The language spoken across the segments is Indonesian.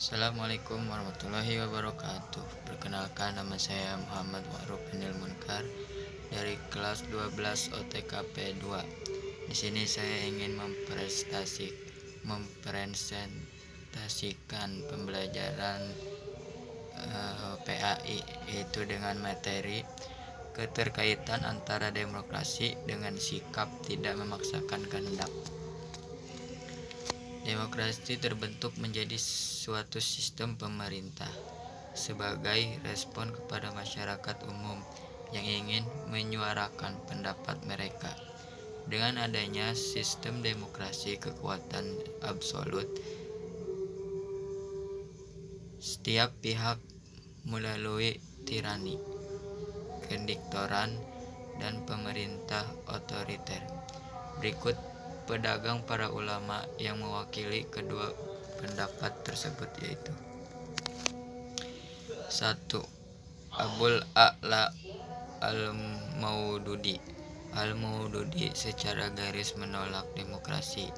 Assalamualaikum warahmatullahi wabarakatuh. Perkenalkan, nama saya Muhammad Ma'ruf Anil Munkar dari kelas 12 OTKP 2. Di sini saya ingin mempresentasikan pembelajaran PAI, yaitu dengan materi keterkaitan antara demokrasi dengan sikap tidak memaksakan kehendak. Demokrasi terbentuk menjadi suatu sistem pemerintah sebagai respon kepada masyarakat umum yang ingin menyuarakan pendapat mereka. Dengan adanya sistem demokrasi kekuatan absolut, setiap pihak melalui tirani, kediktoran, dan pemerintah otoriter. Berikut pedagang para ulama yang mewakili kedua pendapat tersebut, yaitu 1. Abul A'la Al-Maududi. Al-Maududi secara garis menolak demokrasi.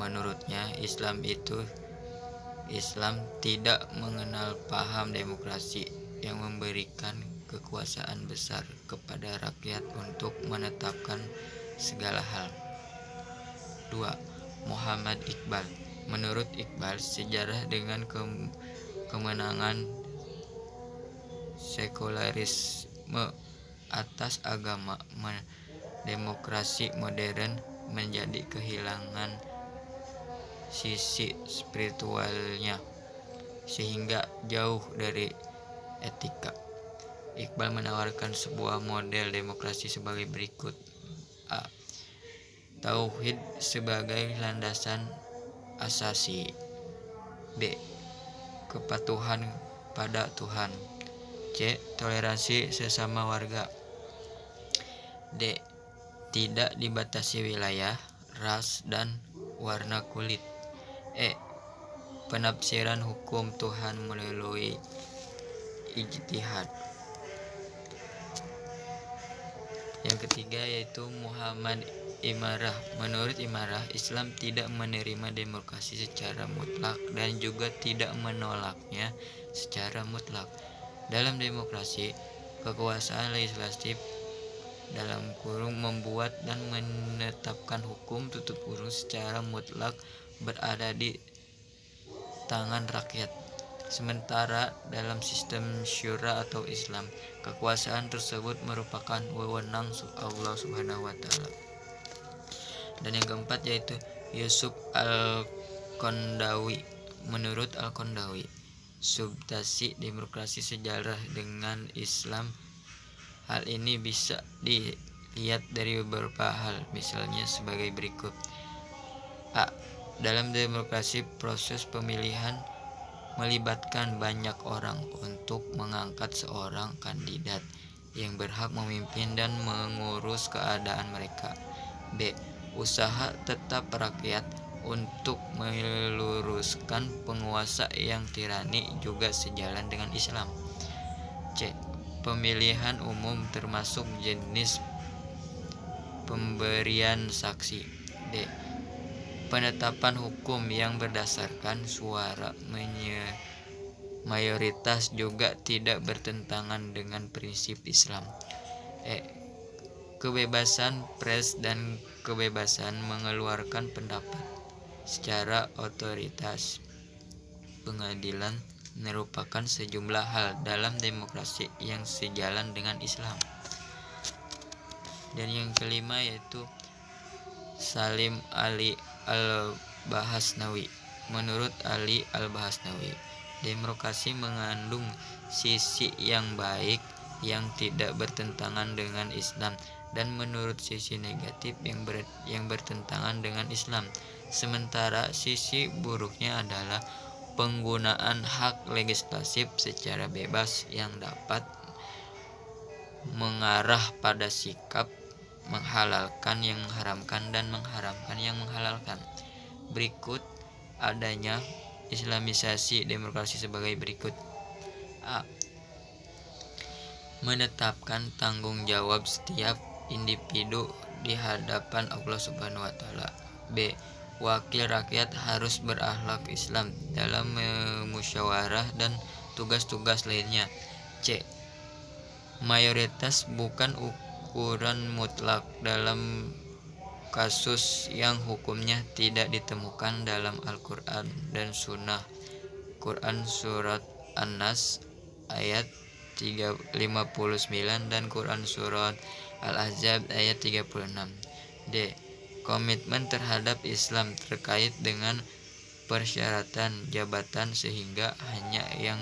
Menurutnya, Islam tidak mengenal paham demokrasi yang memberikan kekuasaan besar kepada rakyat untuk menetapkan segala hal. 2. Muhammad Iqbal. Menurut Iqbal, sejarah dengan kemenangan sekularisme atas agama, demokrasi modern menjadi kehilangan sisi spiritualnya sehingga jauh dari etika. Iqbal menawarkan sebuah model demokrasi sebagai berikut: A. Tauhid sebagai landasan asasi. B. Kepatuhan pada Tuhan. C. Toleransi sesama warga. D. Tidak dibatasi wilayah, ras, dan warna kulit. E. Penafsiran hukum Tuhan melalui ijtihad. Yang ketiga yaitu Muhammad Imarah. Menurut Imarah, Islam tidak menerima demokrasi secara mutlak dan juga tidak menolaknya secara mutlak. Dalam demokrasi, kekuasaan legislatif membuat dan menetapkan hukum secara mutlak berada di tangan rakyat. Sementara dalam sistem syura atau Islam, kekuasaan tersebut merupakan wewenang Allah Subhanahu wa taala. Dan yang keempat yaitu Yusuf Al-Qaradawi. Menurut Al-Qaradawi, substansi demokrasi sejarah dengan Islam. Hal ini bisa dilihat dari beberapa hal, misalnya sebagai berikut. A. Dalam demokrasi, proses pemilihan melibatkan banyak orang untuk mengangkat seorang kandidat yang berhak memimpin dan mengurus keadaan mereka. B. Usaha tetap rakyat untuk meluruskan penguasa yang tirani juga sejalan dengan Islam. C. Pemilihan umum termasuk jenis pemberian saksi. D. Penetapan hukum yang berdasarkan suara mayoritas juga tidak bertentangan dengan prinsip Islam. E. Kebebasan pers dan kebebasan mengeluarkan pendapat secara otoritas pengadilan merupakan sejumlah hal dalam demokrasi yang sejalan dengan Islam. Dan yang kelima yaitu Salim Ali Al-Bahasnawi. Menurut Ali Al-Bahasnawi, demokrasi mengandung sisi yang baik yang tidak bertentangan dengan Islam dan menurut sisi negatif yang bertentangan dengan Islam. Sementara sisi buruknya adalah penggunaan hak legislatif secara bebas yang dapat mengarah pada sikap menghalalkan yang mengharamkan dan mengharamkan yang menghalalkan. Berikut adanya Islamisasi demokrasi sebagai berikut. A. Menetapkan tanggung jawab setiap individu di hadapan Allah Subhanahu wa taala. B. wakil rakyat harus berakhlak Islam dalam musyawarah dan tugas-tugas lainnya. C. Mayoritas bukan ukuran mutlak dalam kasus yang hukumnya tidak ditemukan dalam Al-Quran dan Sunnah. Quran Surat An-Nas ayat 59 dan Quran Surat Al-Ahzab ayat 36. D. Komitmen terhadap Islam terkait dengan persyaratan jabatan sehingga hanya yang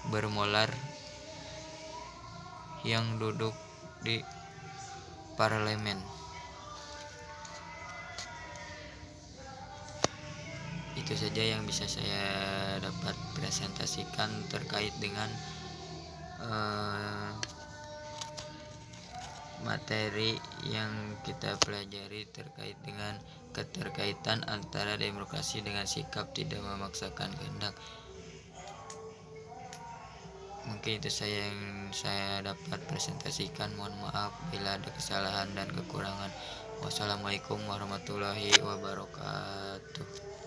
bermolar yang duduk di parlemen. Itu saja yang bisa saya dapat presentasikan terkait dengan materi yang kita pelajari terkait dengan keterkaitan antara demokrasi dengan sikap tidak memaksakan kehendak. Mungkin itu saya yang saya dapat presentasikan. Mohon maaf bila ada kesalahan dan kekurangan. Wassalamualaikum warahmatullahi wabarakatuh.